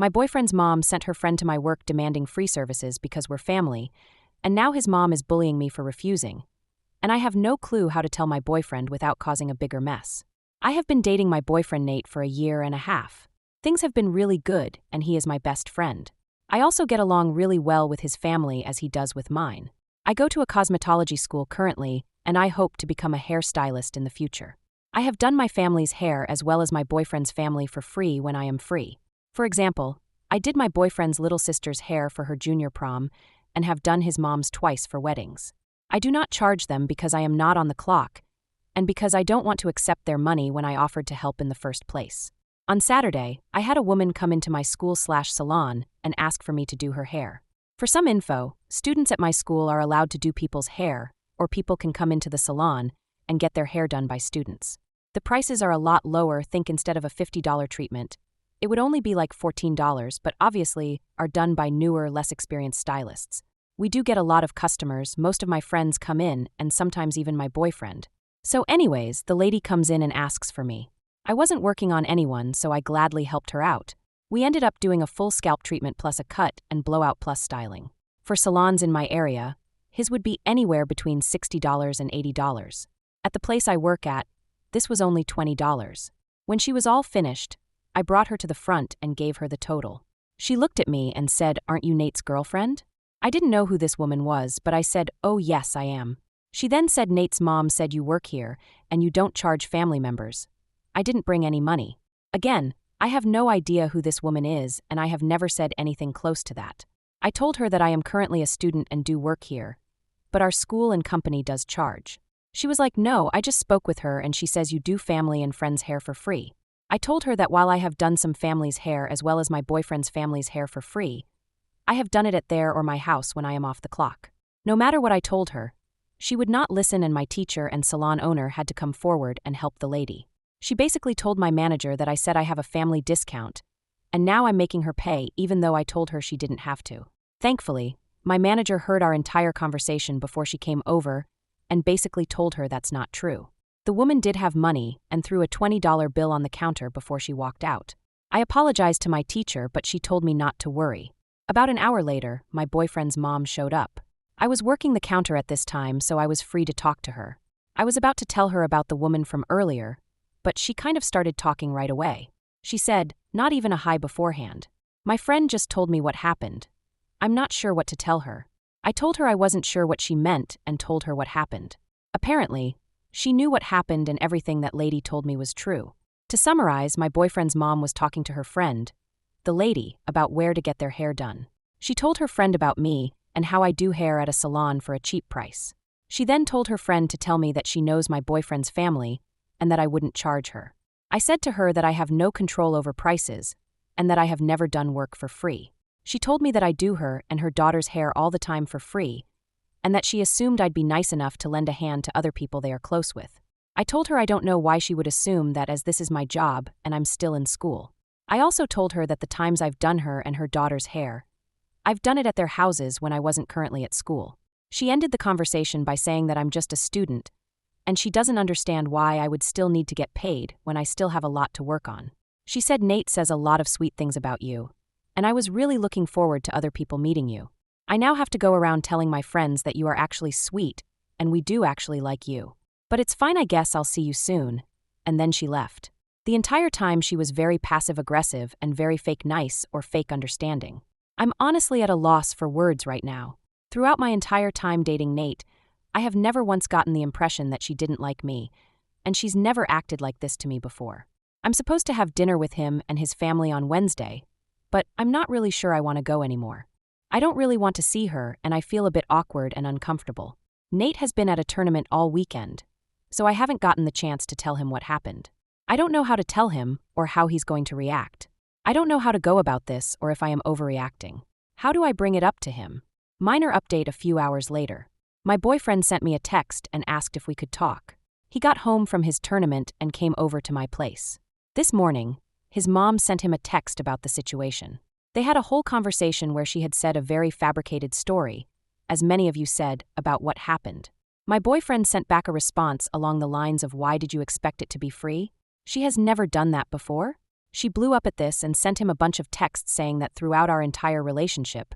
My boyfriend's mom sent her friend to my work demanding free services because we're family, and now his mom is bullying me for refusing. And I have no clue how to tell my boyfriend without causing a bigger mess. I have been dating my boyfriend Nate for a year and a half. Things have been really good, and he is my best friend. I also get along really well with his family as he does with mine. I go to a cosmetology school currently, and I hope to become a hairstylist in the future. I have done my family's hair as well as my boyfriend's family for free when I am free. For example, I did my boyfriend's little sister's hair for her junior prom and have done his mom's twice for weddings. I do not charge them because I am not on the clock and because I don't want to accept their money when I offered to help in the first place. On Saturday, I had a woman come into my school/salon and ask for me to do her hair. For some info, students at my school are allowed to do people's hair, or people can come into the salon and get their hair done by students. The prices are a lot lower. Think instead of a $50 treatment, it would only be like $14, but obviously are done by newer, less experienced stylists. We do get a lot of customers. Most of my friends come in, and sometimes even my boyfriend. So anyways, the lady comes in and asks for me. I wasn't working on anyone, so I gladly helped her out. We ended up doing a full scalp treatment plus a cut and blowout plus styling. For salons in my area, his would be anywhere between $60 and $80. At the place I work at, this was only $20. When she was all finished, I brought her to the front and gave her the total. She looked at me and said, "Aren't you Nate's girlfriend?" I didn't know who this woman was, but I said, "Oh yes, I am." She then said, "Nate's mom said you work here and you don't charge family members." I didn't bring any money. Again, I have no idea who this woman is, and I have never said anything close to that. I told her that I am currently a student and do work here, but our school and company does charge. She was like, "No, I just spoke with her and she says you do family and friends' hair for free." I told her that while I have done some family's hair as well as my boyfriend's family's hair for free, I have done it at their or my house when I am off the clock. No matter what I told her, she would not listen, and my teacher and salon owner had to come forward and help the lady. She basically told my manager that I said I have a family discount, and now I'm making her pay even though I told her she didn't have to. Thankfully, my manager heard our entire conversation before she came over and basically told her that's not true. The woman did have money and threw a $20 bill on the counter before she walked out. I apologized to my teacher, but she told me not to worry. About an hour later, my boyfriend's mom showed up. I was working the counter at this time, so I was free to talk to her. I was about to tell her about the woman from earlier, but she kind of started talking right away. She said, not even a hi beforehand. My friend just told me what happened. I'm not sure what to tell her. I told her I wasn't sure what she meant and told her what happened. Apparently, she knew what happened and everything that lady told me was true. To summarize, my boyfriend's mom was talking to her friend, the lady, about where to get their hair done. She told her friend about me and how I do hair at a salon for a cheap price. She then told her friend to tell me that she knows my boyfriend's family and that I wouldn't charge her. I said to her that I have no control over prices and that I have never done work for free. She told me that I do her and her daughter's hair all the time for free, and that she assumed I'd be nice enough to lend a hand to other people they are close with. I told her I don't know why she would assume that, as this is my job and I'm still in school. I also told her that the times I've done her and her daughter's hair, I've done it at their houses when I wasn't currently at school. She ended the conversation by saying that I'm just a student, and she doesn't understand why I would still need to get paid when I still have a lot to work on. She said, "Nate says a lot of sweet things about you, and I was really looking forward to other people meeting you. I now have to go around telling my friends that you are actually sweet and we do actually like you. But it's fine, I guess I'll see you soon." And then she left. The entire time she was very passive-aggressive and very fake nice or fake understanding. I'm honestly at a loss for words right now. Throughout my entire time dating Nate, I have never once gotten the impression that she didn't like me, and she's never acted like this to me before. I'm supposed to have dinner with him and his family on Wednesday, but I'm not really sure I want to go anymore. I don't really want to see her, and I feel a bit awkward and uncomfortable. Nate has been at a tournament all weekend, so I haven't gotten the chance to tell him what happened. I don't know how to tell him or how he's going to react. I don't know how to go about this or if I am overreacting. How do I bring it up to him? Minor update a few hours later. My boyfriend sent me a text and asked if we could talk. He got home from his tournament and came over to my place. This morning, his mom sent him a text about the situation. They had a whole conversation where she had said a very fabricated story, as many of you said, about what happened. My boyfriend sent back a response along the lines of, "Why did you expect it to be free? She has never done that before." She blew up at this and sent him a bunch of texts saying that throughout our entire relationship,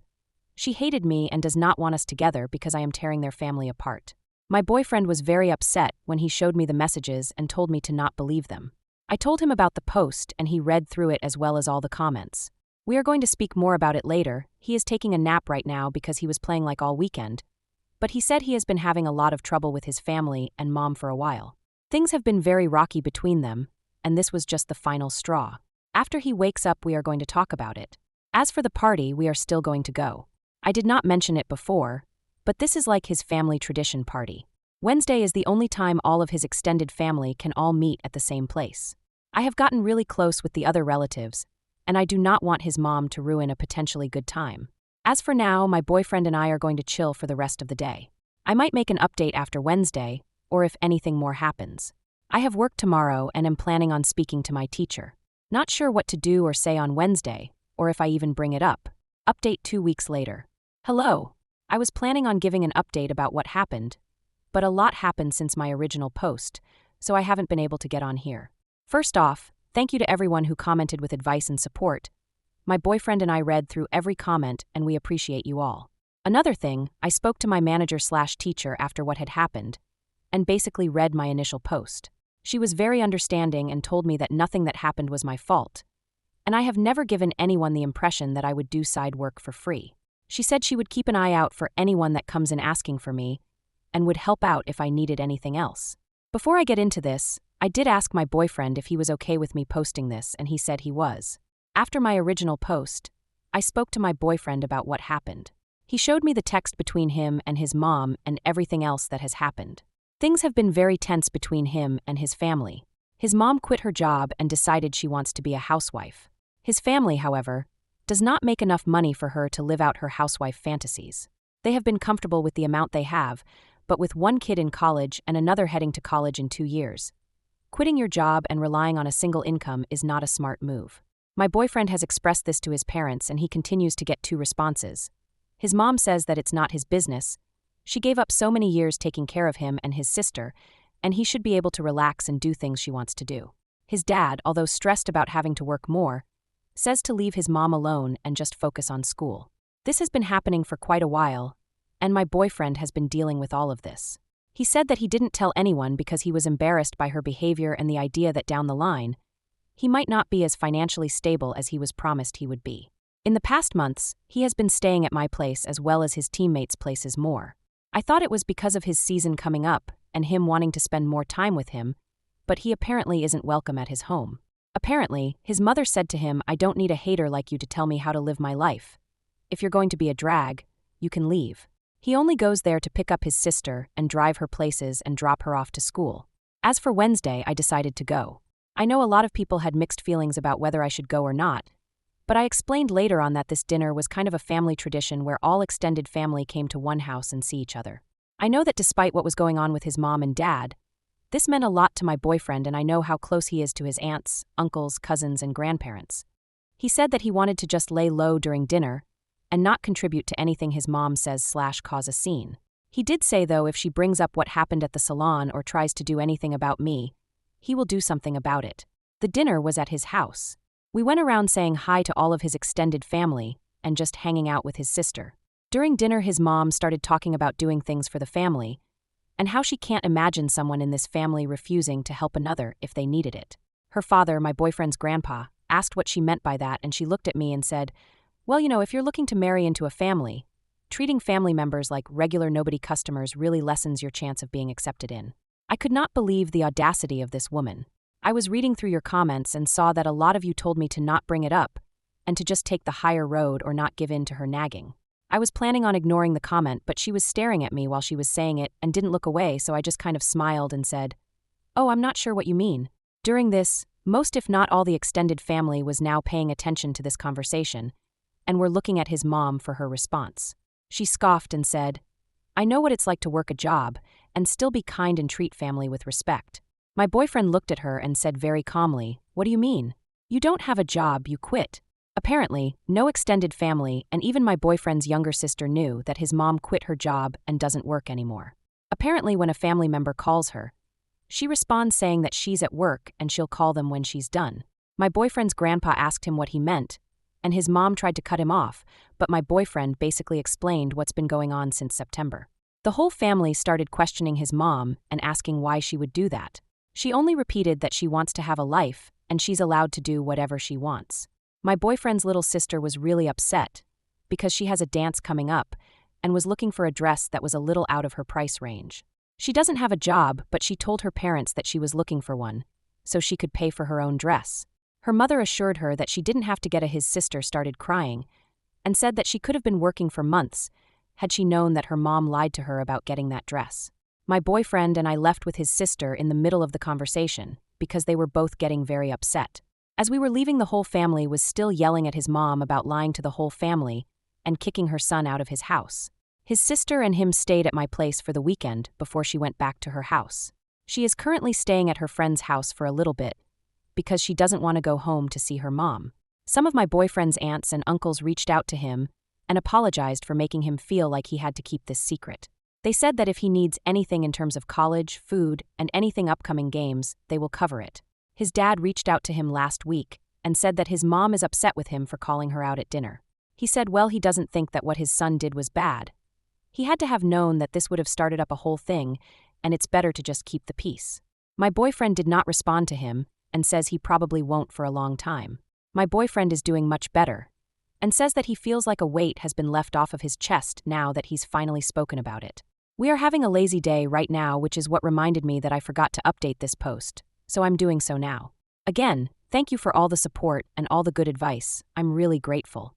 she hated me and does not want us together because I am tearing their family apart. My boyfriend was very upset when he showed me the messages and told me to not believe them. I told him about the post and he read through it as well as all the comments. We are going to speak more about it later. He is taking a nap right now because he was playing like all weekend. But he said he has been having a lot of trouble with his family and mom for a while. Things have been very rocky between them, and this was just the final straw. After he wakes up, we are going to talk about it. As for the party, we are still going to go. I did not mention it before, but this is like his family tradition party. Wednesday is the only time all of his extended family can all meet at the same place. I have gotten really close with the other relatives, and I do not want his mom to ruin a potentially good time. As for now, my boyfriend and I are going to chill for the rest of the day. I might make an update after Wednesday, or if anything more happens. I have work tomorrow and am planning on speaking to my teacher. Not sure what to do or say on Wednesday, or if I even bring it up. Update 2 weeks later. Hello. I was planning on giving an update about what happened, but a lot happened since my original post, so I haven't been able to get on here. First off, thank you to everyone who commented with advice and support. My boyfriend and I read through every comment and we appreciate you all. Another thing, I spoke to my manager/teacher after what had happened and basically read my initial post. She was very understanding and told me that nothing that happened was my fault, and I have never given anyone the impression that I would do side work for free. She said she would keep an eye out for anyone that comes in asking for me and would help out if I needed anything else. Before I get into this, I did ask my boyfriend if he was okay with me posting this, and he said he was. After my original post, I spoke to my boyfriend about what happened. He showed me the text between him and his mom and everything else that has happened. Things have been very tense between him and his family. His mom quit her job and decided she wants to be a housewife. His family, however, does not make enough money for her to live out her housewife fantasies. They have been comfortable with the amount they have, but with one kid in college and another heading to college in 2 years, quitting your job and relying on a single income is not a smart move. My boyfriend has expressed this to his parents and he continues to get 2 responses. His mom says that it's not his business. She gave up so many years taking care of him and his sister, and he should be able to relax and do things she wants to do. His dad, although stressed about having to work more, says to leave his mom alone and just focus on school. This has been happening for quite a while, and my boyfriend has been dealing with all of this. He said that he didn't tell anyone because he was embarrassed by her behavior and the idea that down the line, he might not be as financially stable as he was promised he would be. In the past months, he has been staying at my place as well as his teammates' places more. I thought it was because of his season coming up and him wanting to spend more time with him, but he apparently isn't welcome at his home. Apparently, his mother said to him, "I don't need a hater like you to tell me how to live my life. If you're going to be a drag, you can leave." He only goes there to pick up his sister and drive her places and drop her off to school. As for Wednesday, I decided to go. I know a lot of people had mixed feelings about whether I should go or not, but I explained later on that this dinner was kind of a family tradition where all extended family came to one house and see each other. I know that despite what was going on with his mom and dad, this meant a lot to my boyfriend, and I know how close he is to his aunts, uncles, cousins, and grandparents. He said that he wanted to just lay low during dinner and not contribute to anything his mom says/cause a scene. He did say, though, if she brings up what happened at the salon or tries to do anything about me, he will do something about it. The dinner was at his house. We went around saying hi to all of his extended family and just hanging out with his sister. During dinner, his mom started talking about doing things for the family and how she can't imagine someone in this family refusing to help another if they needed it. Her father, my boyfriend's grandpa, asked what she meant by that, and she looked at me and said, "Well, if you're looking to marry into a family, treating family members like regular nobody customers really lessens your chance of being accepted in." I could not believe the audacity of this woman. I was reading through your comments and saw that a lot of you told me to not bring it up and to just take the higher road or not give in to her nagging. I was planning on ignoring the comment, but she was staring at me while she was saying it and didn't look away, so I just kind of smiled and said, "Oh, I'm not sure what you mean." During this, most if not all the extended family was now paying attention to this conversation and were looking at his mom for her response. She scoffed and said, "I know what it's like to work a job and still be kind and treat family with respect." My boyfriend looked at her and said very calmly, "What do you mean? You don't have a job, you quit." Apparently, no extended family and even my boyfriend's younger sister knew that his mom quit her job and doesn't work anymore. Apparently, when a family member calls her, she responds saying that she's at work and she'll call them when she's done. My boyfriend's grandpa asked him what he meant, and his mom tried to cut him off, but my boyfriend basically explained what's been going on since September. The whole family started questioning his mom and asking why she would do that. She only repeated that she wants to have a life and she's allowed to do whatever she wants. My boyfriend's little sister was really upset because she has a dance coming up and was looking for a dress that was a little out of her price range. She doesn't have a job, but she told her parents that she was looking for one, so she could pay for her own dress. Her mother assured her that she didn't have to get his sister started crying and said that she could have been working for months had she known that her mom lied to her about getting that dress. My boyfriend and I left with his sister in the middle of the conversation because they were both getting very upset. As we were leaving, the whole family was still yelling at his mom about lying to the whole family and kicking her son out of his house. His sister and him stayed at my place for the weekend before she went back to her house. She is currently staying at her friend's house for a little bit because she doesn't want to go home to see her mom. Some of my boyfriend's aunts and uncles reached out to him and apologized for making him feel like he had to keep this secret. They said that if he needs anything in terms of college, food, and anything upcoming games, they will cover it. His dad reached out to him last week and said that his mom is upset with him for calling her out at dinner. He said, well, he doesn't think that what his son did was bad. He had to have known that this would have started up a whole thing, and it's better to just keep the peace. My boyfriend did not respond to him and says he probably won't for a long time. My boyfriend is doing much better and says that he feels like a weight has been left off of his chest now that he's finally spoken about it. We are having a lazy day right now, which is what reminded me that I forgot to update this post, so I'm doing so now. Again, thank you for all the support and all the good advice. I'm really grateful.